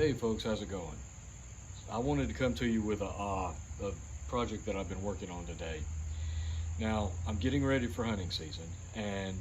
Hey folks, how's it going? I wanted to come to you with a project that I've been working on today. Now, I'm getting ready for hunting season, and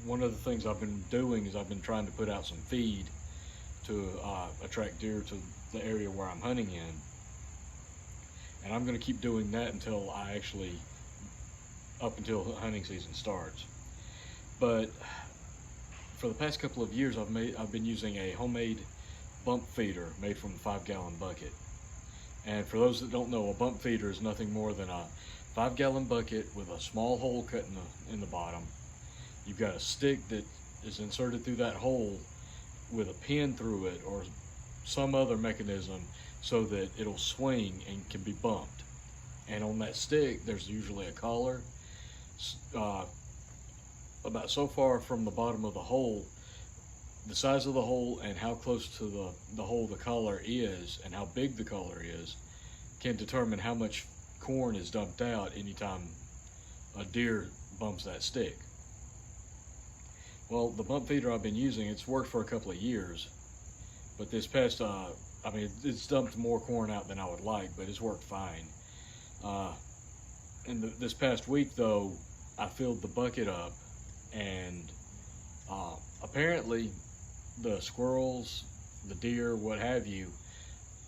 one of the things I've been doing is I've been trying to put out some feed to attract deer to the area where I'm hunting in. And I'm going to keep doing that up until hunting season starts. But for the past couple of years, I've been using a homemade bump feeder made from a 5-gallon bucket. And for those that don't know, a bump feeder is nothing more than a 5-gallon bucket with a small hole cut in the bottom. You've got a stick that is inserted through that hole with a pin through it or some other mechanism so that it'll swing and can be bumped. And on that stick, there's usually a collar about so far from the bottom of the hole. The size of the hole and how close to the hole the collar is and how big the collar is can determine how much corn is dumped out anytime a deer bumps that stick. Well, the bump feeder I've been using, it's worked for a couple of years, but this past, it's dumped more corn out than I would like, but it's worked fine. This past week though, I filled the bucket up, and apparently the squirrels, the deer, what have you,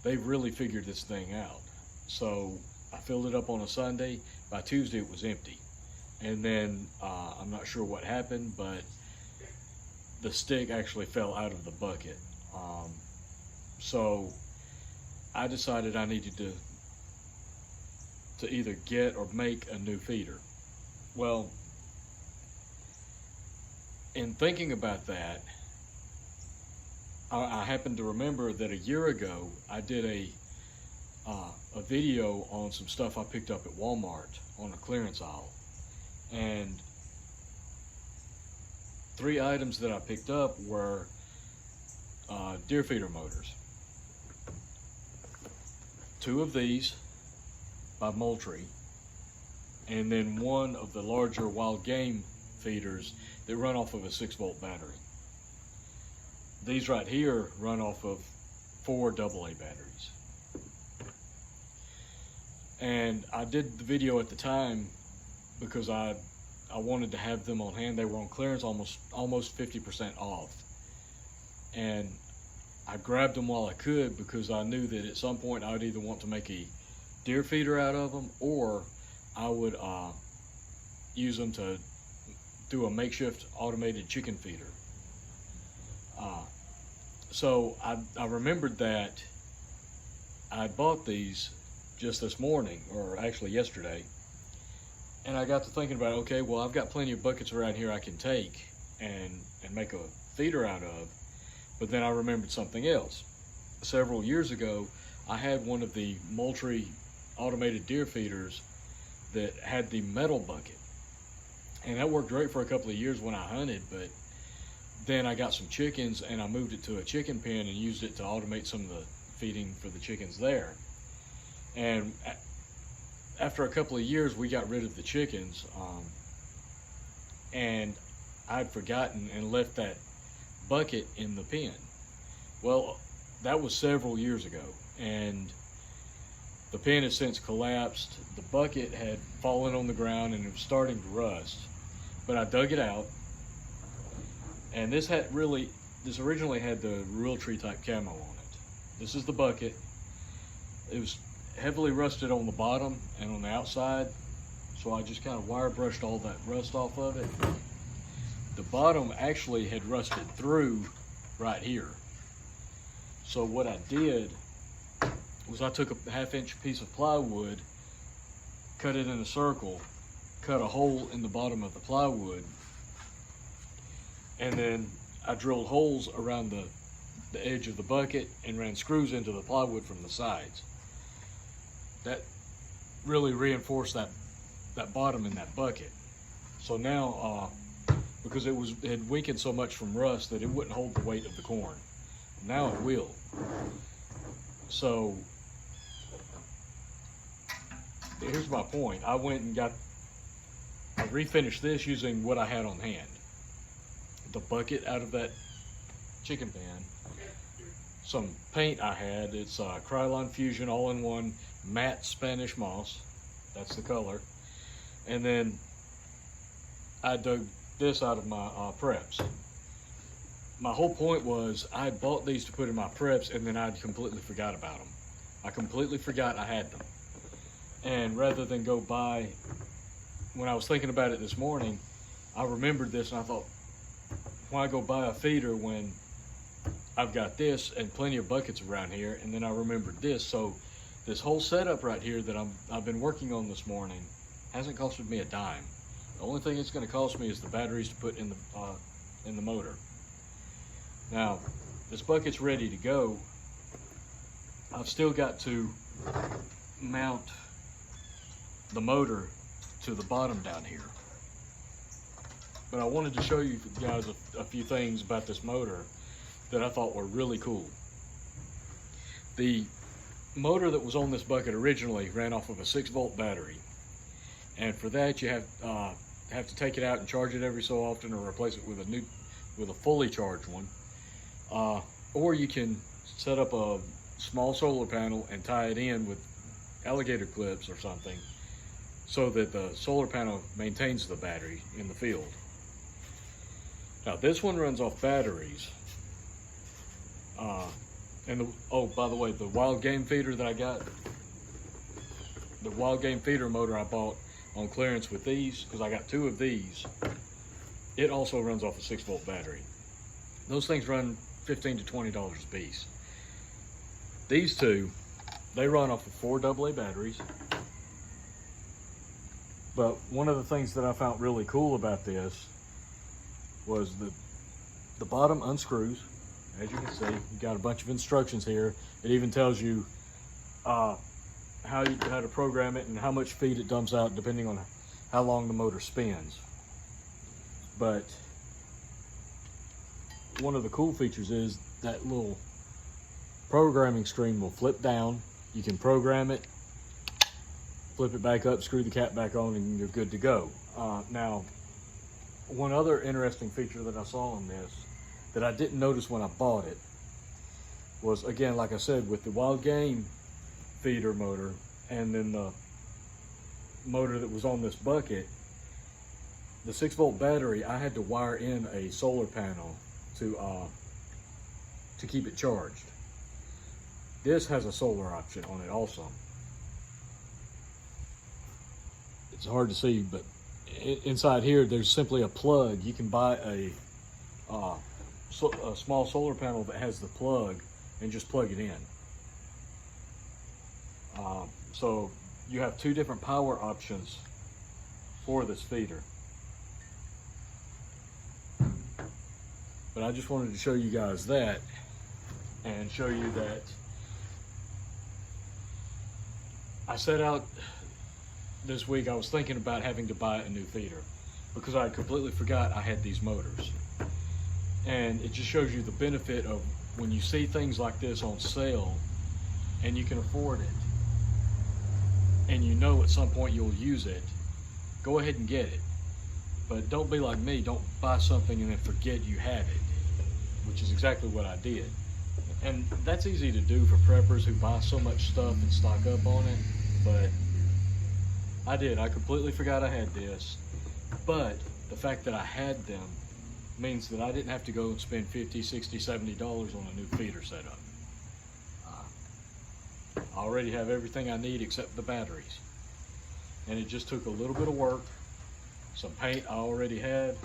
they've really figured this thing out. So I filled it up on a Sunday. By Tuesday it was empty. And then I'm not sure what happened, but the stick actually fell out of the bucket. So I decided I needed to either get or make a new feeder. Well, in thinking about that, I happened to remember that a year ago I did a video on some stuff I picked up at Walmart on a clearance aisle, and 3 items that I picked up were deer feeder motors. 2 of these by Moultrie, and then 1 of the larger wild game feeders that run off of a 6-volt battery. These right here run off of 4 AA batteries. And I did the video at the time because I wanted to have them on hand. They were on clearance, almost 50% off. And I grabbed them while I could because I knew that at some point I would either want to make a deer feeder out of them, or I would use them to do a makeshift automated chicken feeder. So I remembered that I bought these just this morning, or actually yesterday, and I got to thinking about, okay, well, I've got plenty of buckets around here I can take and make a feeder out of. But then I remembered something else. Several years ago, I had one of the Moultrie automated deer feeders that had the metal bucket, and that worked great for a couple of years when I hunted. But then I got some chickens and I moved it to a chicken pen and used it to automate some of the feeding for the chickens there. And after a couple of years, we got rid of the chickens, and I'd forgotten and left that bucket in the pen. Well, that was several years ago, and the pen has since collapsed. The bucket had fallen on the ground and it was starting to rust, but I dug it out, and this originally had the Realtree type camo on it. This is the bucket. It was heavily rusted on the bottom and on the outside, so I just kind of wire brushed all that rust off of it. The bottom actually had rusted through right here. So what I did was I took a 1/2-inch piece of plywood, cut it in a circle, cut a hole in the bottom of the plywood, and then I drilled holes around the edge of the bucket and ran screws into the plywood from the sides. That really reinforced that bottom in that bucket. So now, because it had weakened so much from rust that it wouldn't hold the weight of the corn, now it will. So here's my point. I went and I refinished this using what I had on hand. The bucket out of that chicken pen, some paint I had. It's Krylon Fusion all-in-one matte Spanish moss. That's the color. And then I dug this out of my preps. My whole point was I bought these to put in my preps, and then I completely forgot about them. I completely forgot I had them. And rather than go buy, when I was thinking about it this morning, I remembered this and I thought, why go buy a feeder when I've got this and plenty of buckets around here? And then I remembered this. So this whole setup right here that I've been working on this morning hasn't costed me a dime. The only thing it's going to cost me is the batteries to put in the motor. Now, this bucket's ready to go. I've still got to mount the motor to the bottom down here. But I wanted to show you guys a few things about this motor that I thought were really cool. The motor that was on this bucket originally ran off of a 6-volt battery. And for that, you have to take it out and charge it every so often, or replace it with a fully charged one. Or you can set up a small solar panel and tie it in with alligator clips or something, so that the solar panel maintains the battery in the field. Now this one runs off batteries. Oh, by the way, the wild game feeder that I got, the wild game feeder motor I bought on clearance with these, because I got 2 of these, it also runs off a 6-volt battery. Those things run $15 to $20 a piece. These two, they run off of 4 AA batteries. But one of the things that I found really cool about this was the bottom unscrews. As you can see, you got a bunch of instructions here. It even tells you how to program it and how much feed it dumps out depending on how long the motor spins. But one of the cool features is that little programming screen will flip down. You can program it, flip it back up, screw the cap back on, and you're good to go. Now, one other interesting feature that I saw on this that I didn't notice when I bought it was, again, like I said, with the wild game feeder motor and then the motor that was on this bucket, the 6-volt battery, I had to wire in a solar panel to keep it charged. This has a solar option on it also. It's hard to see, but inside here there's simply a plug. You can buy a small solar panel that has the plug and just plug it in. So you have 2 different power options for this feeder. But I just wanted to show you guys that, and show you that I set out this week. I was thinking about having to buy a new feeder because I completely forgot I had these motors. And it just shows you the benefit of when you see things like this on sale and you can afford it and you know at some point you'll use it, go ahead and get it. But don't be like me, don't buy something and then forget you have it, which is exactly what I did. And that's easy to do for preppers who buy so much stuff and stock up on it, but I did. I completely forgot I had this. But the fact that I had them means that I didn't have to go and spend $50, $60, $70 on a new feeder setup. I already have everything I need except the batteries. And it just took a little bit of work, some paint I already had,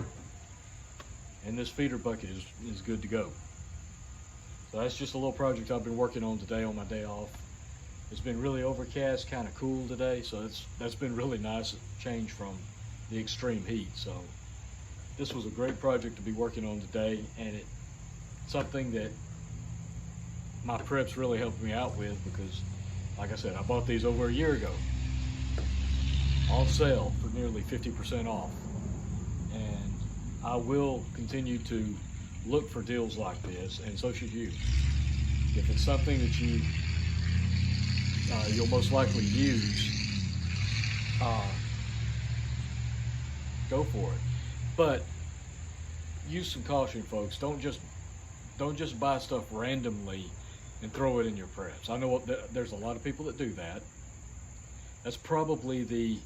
and this feeder bucket is good to go. So that's just a little project I've been working on today on my day off. It's been really overcast, kind of cool today, so that's been really nice, change from the extreme heat. So this was a great project to be working on today, and it's something that my preps really helped me out with because, like I said, I bought these over a year ago on sale for nearly 50% off. And I will continue to look for deals like this, and so should you. If it's something that you'll most likely use, go for it. But use some caution, folks. Don't just buy stuff randomly and throw it in your preps. I know there's a lot of people that do that. That's probably the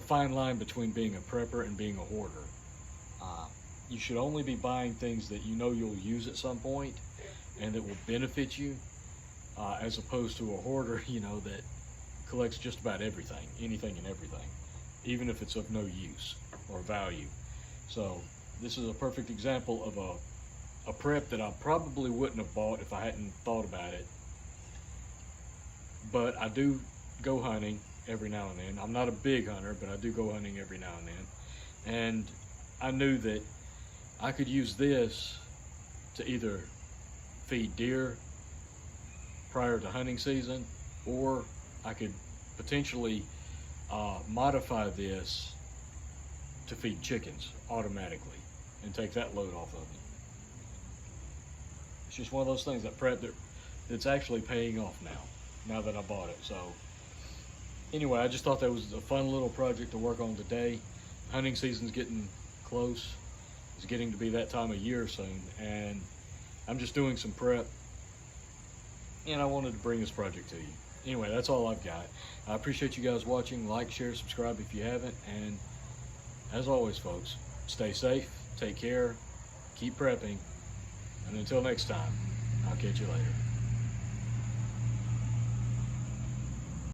fine line between being a prepper and being a hoarder. You should only be buying things that you know you'll use at some point and that will benefit you, as opposed to a hoarder, you know, that collects just about everything, anything and everything, even if it's of no use or value. So this is a perfect example of a prep that I probably wouldn't have bought if I hadn't thought about it. But I do go hunting every now and then. I'm not a big hunter, but I do go hunting every now and then. And I knew that I could use this to either feed deer prior to hunting season, or I could potentially modify this to feed chickens automatically and take that load off of me. It's just one of those things, that prep that's actually paying off now that I bought it. So anyway, I just thought that was a fun little project to work on today. Hunting season's getting close. It's getting to be that time of year soon, and I'm just doing some prep, and I wanted to bring this project to you. Anyway, that's all I've got. I appreciate you guys watching. Like, share, subscribe if you haven't, and as always, folks, stay safe, take care, keep prepping, and until next time, I'll catch you later.